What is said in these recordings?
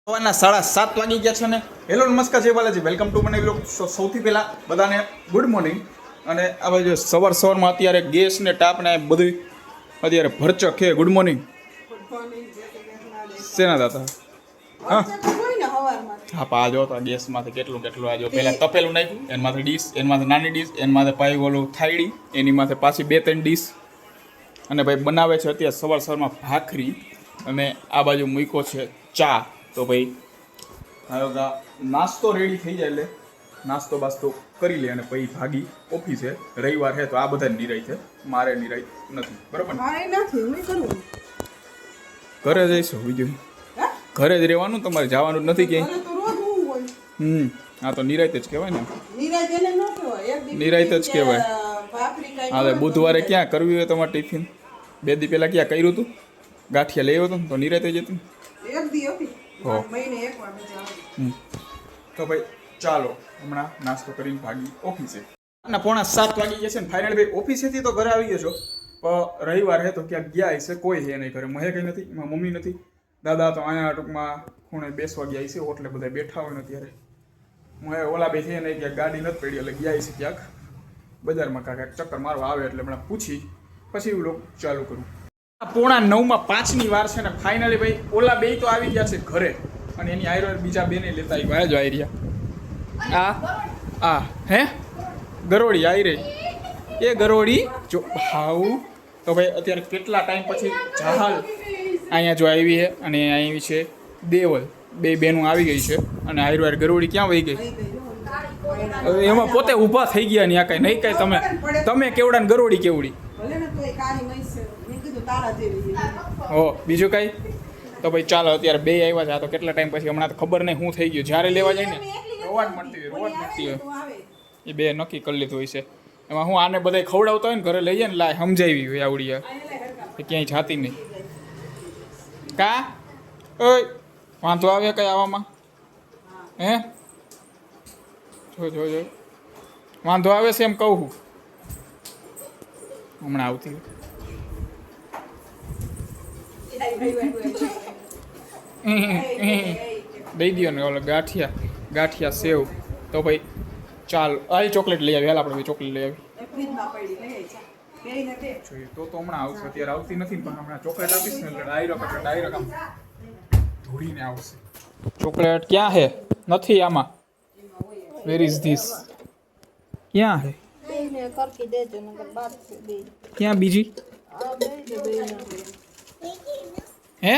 સવારના 7:30 વાગી ગયા છે ને. હેલો નમસ્કાર જય બાલાજી, વેલકમ ટુ મને બ્લોગ. સૌથી પહેલાં બધાને ગુડ મોર્નિંગ. અને આ બાજુ સવારમાં અત્યારે ગેસ ને ટાપ ને બધું અત્યારે ભરચક છે. Good morning. શેના દાતા? હા હા પા જો તો ગેસમાંથી કેટલું આ જો પહેલાં તપેલું નાખ્યું, એનમાંથી ડીશ, એનમાંથી નાની ડીશ, એનમાંથી પાઈ ઓલું થાળી, એની માથે પાછી 2-3 ડીશ. અને ભાઈ બનાવે છે અત્યારે સવારમાં ભાખરી. અને આ બાજુ મૂક્યો છે ચા. તો ભાઈ હવે નાસ્તો રેડી થઈ જાય એટલે નાસ્તો બાસ્તો કરી લે અને પછી ભાગી ઓફિસે. રવિવાર છે તો આ બધા નિરાય છે, મારે નિરાય નથી. બરાબર? ઘરે જઈશું, બીજું ઘરે જ રહેવાનું, તમારે જવાનું નથી ક્યાંય. હા તો નિરાયત જ કહેવાય ને, નિરાયત જ કહેવાય. હા બુધવારે ક્યાં કરવી હોય તમારે ટિફિન? 2 દી પહેલાં ક્યાં કર્યું હતું? ગાંઠિયા લઈ આવ્યો હતો તો નિરાયત જ હતું. તો ભાઈ ચાલો હમણાં નાસ્તો કરીને ભાગી ઓફિસે. ના 6:45 વાગી ગયા છે ને. ફાઇનલ ભાઈ ઓફિસેથી તો ઘરે આવી ગયો છો, પણ રવિવાર હે તો ક્યાંક ગયા હશે. કોઈ છે નહીં ઘરે. મહે કંઈ નથી, એમાં મમ્મી નથી, દાદા તો અહીંયા ટૂંકમાં ખૂણે બેસવા ગયા છે. એટલે બધા બેઠા હોય ને ત્યારે મહે ઓલા બે છે નહીં, ક્યાંક ગાડી નથી પડી એટલે ગયા છે ક્યાંક બજારમાં. ક્યાંક ચક્કર મારવા આવે એટલે હમણાં પૂછી પછી વ્લોગ ચાલુ કરું. 8:45 5ની વાર છે ને. ફાઇનલી ભાઈ ઓલા બે તો આવી ગયા છે ઘરે, અને એની આયરો બીજા બેને લેતા આવ્યા જો આયરિયા. આ હે ગરોળી આયરે એ ગરોળી જો હાઉ. તો ભાઈ અત્યારે કેટલા ટાઈમ પછી જહાલ અહીંયા જો આવી છે, અને આવી છે દેવલ. બે બેનું આવી ગઈ છે, અને આયરો ગરોળી ક્યાં વહી ગઈ? એમાં પોતે ઊભા થઈ ગયા ને આ કાંઈ નહીં કાંઈ. તમે કેવડા ને ગરોળી કેવડી હો બીજું કઈ? તો ભાઈ ચાલો અત્યારે બે આવ્યા છે. આ તો કેટલા ટાઈમ પછી, હમણાં તો ખબર નહીં શું થઈ ગયું. જ્યારે લેવા જાય ને રોવાટ મળતી હોય એ બે નક્કી કરી લીધું હોય છે. એમાં હું આને બધા ખવડાવતો હોય ને ઘરે લઈ જાય ને લાય સમજાવી હોય આવડી ક્યાંય જાતી નહીં. કા ઓય વાંધો આવે કઈ આવવામાં? હે જો વાંધો આવે છે એમ કહું હું. હમણાં આવતી દઈ દો ને ઓલો ગાંઠિયા સેવ. તો ભાઈ ચાલ આ ચોકલેટ લઈ આવી. હાલ આપણે ચોકલેટ લઈ આવી જોઈએ તો હમણાં આવશે. અત્યારે આવતી નથી પણ હમણાં ચોકલેટ આપીશ ને એટલે ડાયરેક્ટ આમ ધોડીને આવશે. ચોકલેટ ક્યાં છે? નથી આમાં. Where is this? ક્યાં છે? ક્યાં બીજી? હે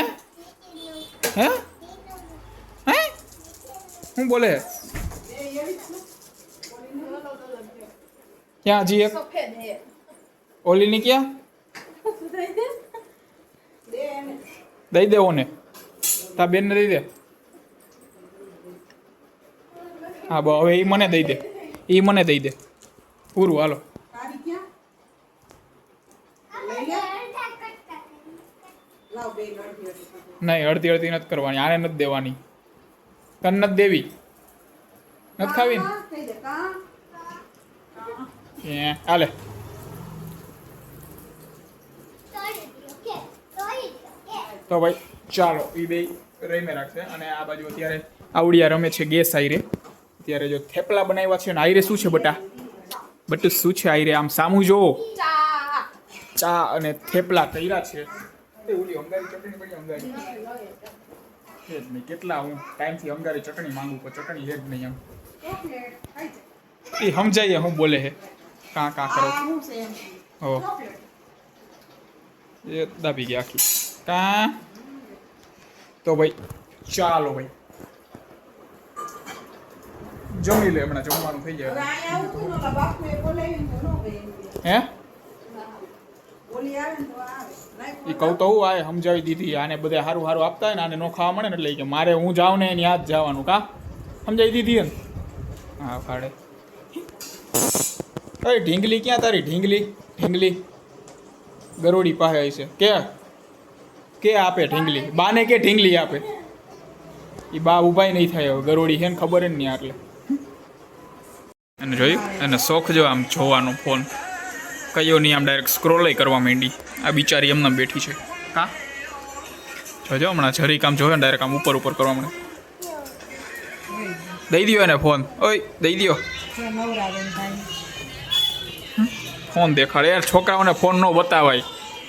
હે હે શું બોલે? ક્યાં હજી એક ઓલીની ક્યાં? દઈ દેવો ને તા બેનને દઈ દે. હા બસ હવે એ મને દઈ દે, એ મને દઈ દે પૂરું. હાલો નહીં અડધી નથી કરવાની. આને નથી દેવાની, તને નથી દેવી, નથી ખાવી ને. હાલે તો ભાઈ ચાલો એ બે રહીને રાખશે. અને આ બાજુ અત્યારે આવડિયા રમે છે ગેસ આયરે. અત્યારે જો થેપલા બનાવ્યા છે ને. આયરે શું છે બટા? બટુ શું છે આયરે? આમ સામું જોવો. ચા અને થેપલા કર્યા છે. કેટલા હું ટાઈમથી અંગારી ચટણી માંગુ પણ ચટણી હે જ નહીં. એમ એ સમજાઈએ હું બોલે હે કાં કરો હો એ દાબી ગયા આખી કાં. તો ભાઈ ચાલો ભાઈ જમી લે, હમણાં જમવાનું થઈ જાય. હે એ કહું તો હું આ સમજાવી દીધી. આને બધા સારું આપતા હોય ને, આને નો ખાવા મળે ને એટલે કે મારે હું જાઉં ને એની હાથ જવાનું. કા સમજાવી દીધી ને? હા ફાડે. અરે ઢીંગલી ક્યાં તારી? ઢીંગલી ગરોડી પાસે છે કે આપે ઢીંગલી? બાને કે ઢીંગલી આપે? એ બા ઉભાય નહીં થાય હવે. ગરોડી છે ને ખબર જ નહીં. એટલે અને જોયું અને શોખ જો આમ જોવાનો ફોન કયો નહીં, આમ ડાયરેક્ટ સ્ક્રોલ કરવા માંડી. આ બિચારી એમને બેઠી છે. હા જોજો હમણાં જરીક આમ જોયો ને ડાયરેક્ટ આમ ઉપર કરવા માંડે. દઈ દ્યો એને ફોન. ઓય દઈ દ્યો ફોન. દેખાડે યાર, છોકરાઓને ફોન ન બતાવાય.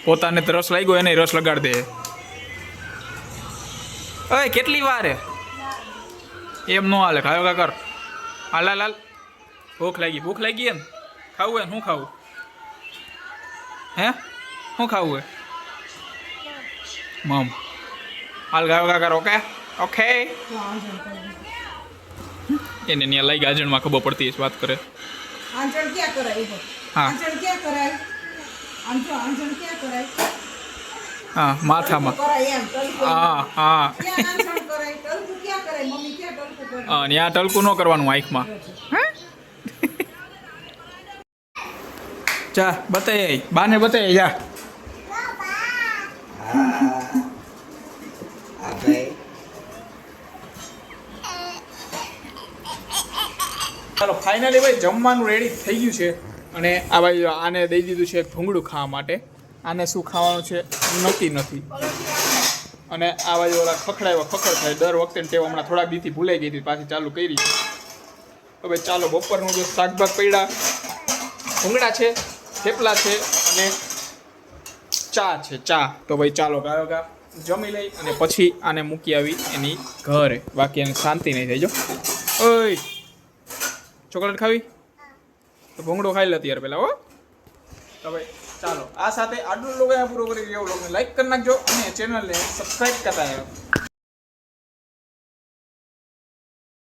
પોતાને તો રસ લાગ્યો એને રસ લગાડ દે. ઓય કેટલી વાર હે એમ નો હાલે. ખાયો કા કર. હાલ હાલ હાલ. ભૂખ લાગી એમ. ખાવું હે? શું ખાવું હે? શું ખાવું હે મમ? હાલ ગાયો કા કર. Okay okay. એને ત્યાં લઈ ગયા આંજણમાં ખબર પડતી વાત કરે. આંચળ ક્યાં કરાય? હા આંચળ ક્યાં કરાય? આંચળ ક્યાં કરાય? હા માથામાં. કરાય એમ ટલકું. હા હા ક્યાં આંચળ કરાય? ટલકું ક્યાં કરાય? મમ્મી ક્યાં ટલકું કરે? હા ત્યાં ટલકું ન કરવાનું આંખમાં. જા બતાય બાને બતાય જા. ચાલો ફાઇનલી ભાઈ જમવાનું રેડી થઈ ગયું છે. અને આ ભાઈ આને દઈ દીધું છે ભૂંગળું ખાવા માટે. આને શું ખાવાનું છે નક્કી નથી. અને આ બાજુ ઓલા ખખડ થાય દર વખતે ટેવ હમણાં થોડાક દીથી ભૂલાઈ ગઈ હતી, પાછી ચાલુ કરી છે. તો ભાઈ ચાલો બપોરનું જો શાકભાગ પડ્યા, ભૂંગળા છે, થેપલા છે અને ચા છે. ચા તો ભાઈ ચાલો ગાયો જમી લઈ અને પછી આને મૂકી આવી એની ઘરે. બાકી એને શાંતિ નહીં થઈ. જો ઓય ચોકલેટ ખાવી તો ભૂંગળો ખાઈ લે અત્યારે પહેલાં. હો તો ભાઈ ચાલો આ સાથે આટલું લોકો પૂરો કરી. એવું લોકોને લાઈક કરી નાખજો અને ચેનલને સબસ્ક્રાઈબ કરતા આવ્યો.